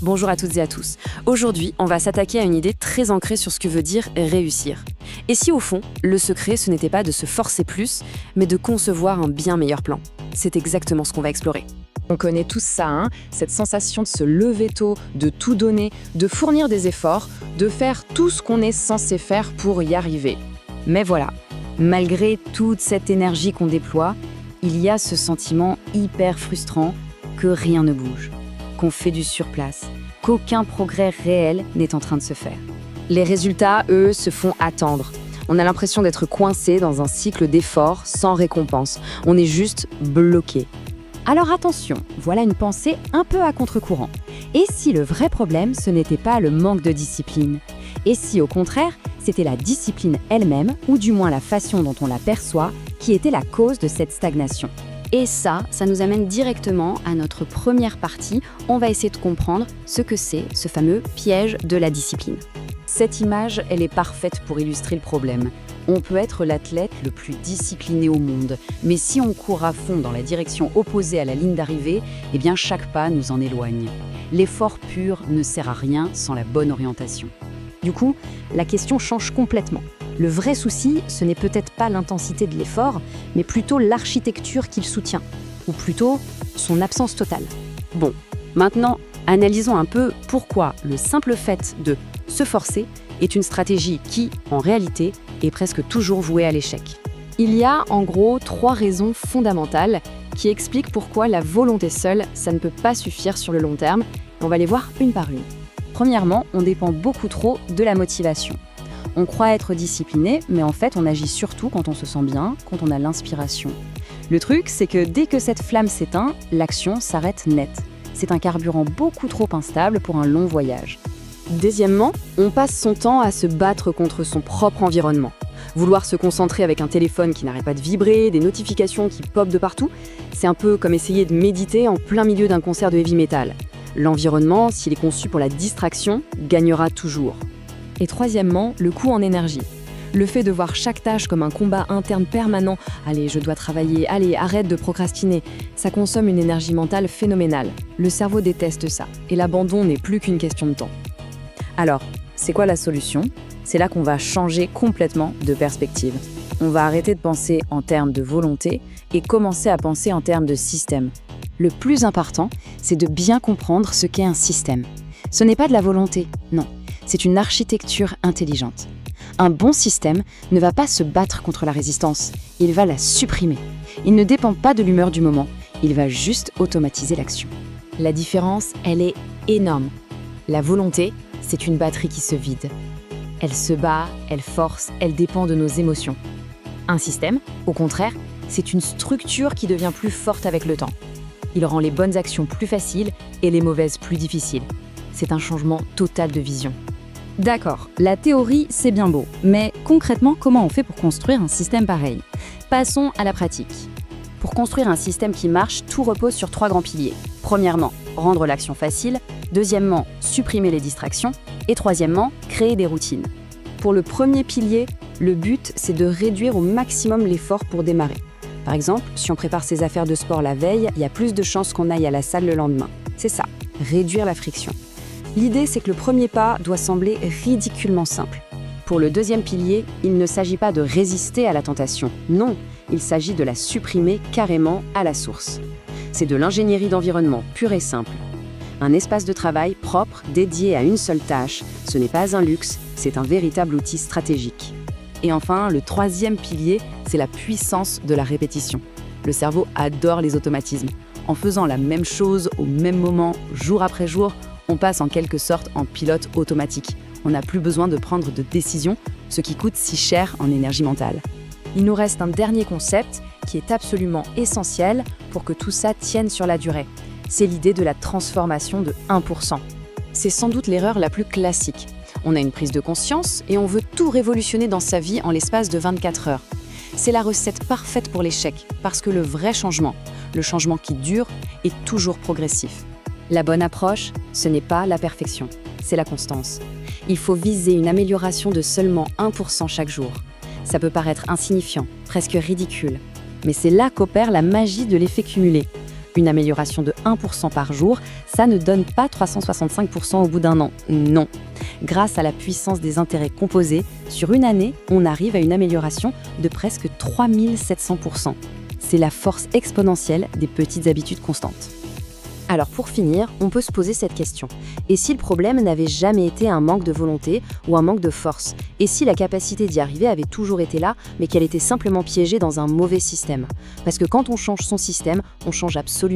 Bonjour à toutes et à tous. Aujourd'hui, on va s'attaquer à une idée très ancrée sur ce que veut dire réussir. Et si au fond, le secret, ce n'était pas de se forcer plus, mais de concevoir un bien meilleur plan? C'est exactement ce qu'on va explorer. On connaît tous ça, hein, cette sensation de se lever tôt, de tout donner, de fournir des efforts, de faire tout ce qu'on est censé faire pour y arriver. Mais voilà, malgré toute cette énergie qu'on déploie, il y a ce sentiment hyper frustrant que rien ne bouge, qu'on fait du surplace, qu'aucun progrès réel n'est en train de se faire. Les résultats, eux, se font attendre. On a l'impression d'être coincé dans un cycle d'efforts sans récompense. On est juste bloqué. Alors attention, voilà une pensée un peu à contre-courant. Et si le vrai problème, ce n'était pas le manque de discipline? Et si au contraire, c'était la discipline elle-même, ou du moins la façon dont on la perçoit, qui était la cause de cette stagnation? Et ça nous amène directement à notre première partie. On va essayer de comprendre ce que c'est, ce fameux piège de la discipline. Cette image, elle est parfaite pour illustrer le problème. On peut être l'athlète le plus discipliné au monde, mais si on court à fond dans la direction opposée à la ligne d'arrivée, eh bien chaque pas nous en éloigne. L'effort pur ne sert à rien sans la bonne orientation. Du coup, la question change complètement. Le vrai souci, ce n'est peut-être pas l'intensité de l'effort, mais plutôt l'architecture qu'il soutient, ou plutôt son absence totale. Bon, maintenant, analysons un peu pourquoi le simple fait de se forcer est une stratégie qui, en réalité, est presque toujours vouée à l'échec. Il y a en gros 3 raisons fondamentales qui expliquent pourquoi la volonté seule, ça ne peut pas suffire sur le long terme. On va les voir une par une. Premièrement, on dépend beaucoup trop de la motivation. On croit être discipliné, mais en fait, on agit surtout quand on se sent bien, quand on a l'inspiration. Le truc, c'est que dès que cette flamme s'éteint, l'action s'arrête net. C'est un carburant beaucoup trop instable pour un long voyage. Deuxièmement, on passe son temps à se battre contre son propre environnement. Vouloir se concentrer avec un téléphone qui n'arrête pas de vibrer, des notifications qui popent de partout, c'est un peu comme essayer de méditer en plein milieu d'un concert de heavy metal. L'environnement, s'il est conçu pour la distraction, gagnera toujours. Et troisièmement, le coût en énergie. Le fait de voir chaque tâche comme un combat interne permanent, « Allez, je dois travailler, allez, arrête de procrastiner », ça consomme une énergie mentale phénoménale. Le cerveau déteste ça, et l'abandon n'est plus qu'une question de temps. Alors, c'est quoi la solution? C'est là qu'on va changer complètement de perspective. On va arrêter de penser en termes de volonté et commencer à penser en termes de système. Le plus important, c'est de bien comprendre ce qu'est un système. Ce n'est pas de la volonté, non. C'est une architecture intelligente. Un bon système ne va pas se battre contre la résistance, il va la supprimer. Il ne dépend pas de l'humeur du moment, il va juste automatiser l'action. La différence, elle est énorme. La volonté, c'est une batterie qui se vide. Elle se bat, elle force, elle dépend de nos émotions. Un système, au contraire, c'est une structure qui devient plus forte avec le temps. Il rend les bonnes actions plus faciles et les mauvaises plus difficiles. C'est un changement total de vision. D'accord, la théorie, c'est bien beau, mais concrètement, comment on fait pour construire un système pareil? Passons à la pratique. Pour construire un système qui marche, tout repose sur 3 grands piliers. Premièrement, rendre l'action facile. Deuxièmement, supprimer les distractions. Et troisièmement, créer des routines. Pour le premier pilier, le but, c'est de réduire au maximum l'effort pour démarrer. Par exemple, si on prépare ses affaires de sport la veille, il y a plus de chances qu'on aille à la salle le lendemain. C'est ça, réduire la friction. L'idée, c'est que le premier pas doit sembler ridiculement simple. Pour le deuxième pilier, il ne s'agit pas de résister à la tentation. Non, il s'agit de la supprimer carrément à la source. C'est de l'ingénierie d'environnement pure et simple. Un espace de travail propre, dédié à une seule tâche, ce n'est pas un luxe, c'est un véritable outil stratégique. Et enfin, le troisième pilier, c'est la puissance de la répétition. Le cerveau adore les automatismes. En faisant la même chose au même moment, jour après jour, on passe en quelque sorte en pilote automatique. On n'a plus besoin de prendre de décisions, ce qui coûte si cher en énergie mentale. Il nous reste un dernier concept qui est absolument essentiel pour que tout ça tienne sur la durée. C'est l'idée de la transformation de 1%. C'est sans doute l'erreur la plus classique. On a une prise de conscience et on veut tout révolutionner dans sa vie en l'espace de 24 heures. C'est la recette parfaite pour l'échec, parce que le vrai changement, le changement qui dure, est toujours progressif. La bonne approche, ce n'est pas la perfection, c'est la constance. Il faut viser une amélioration de seulement 1% chaque jour. Ça peut paraître insignifiant, presque ridicule, mais c'est là qu'opère la magie de l'effet cumulé. Une amélioration de 1% par jour, ça ne donne pas 365% au bout d'un an. Non. Grâce à la puissance des intérêts composés, sur une année, on arrive à une amélioration de presque 3700%. C'est la force exponentielle des petites habitudes constantes. Alors pour finir, on peut se poser cette question. Et si le problème n'avait jamais été un manque de volonté ou un manque de force? Et si la capacité d'y arriver avait toujours été là, mais qu'elle était simplement piégée dans un mauvais système? Parce que quand on change son système, on change absolument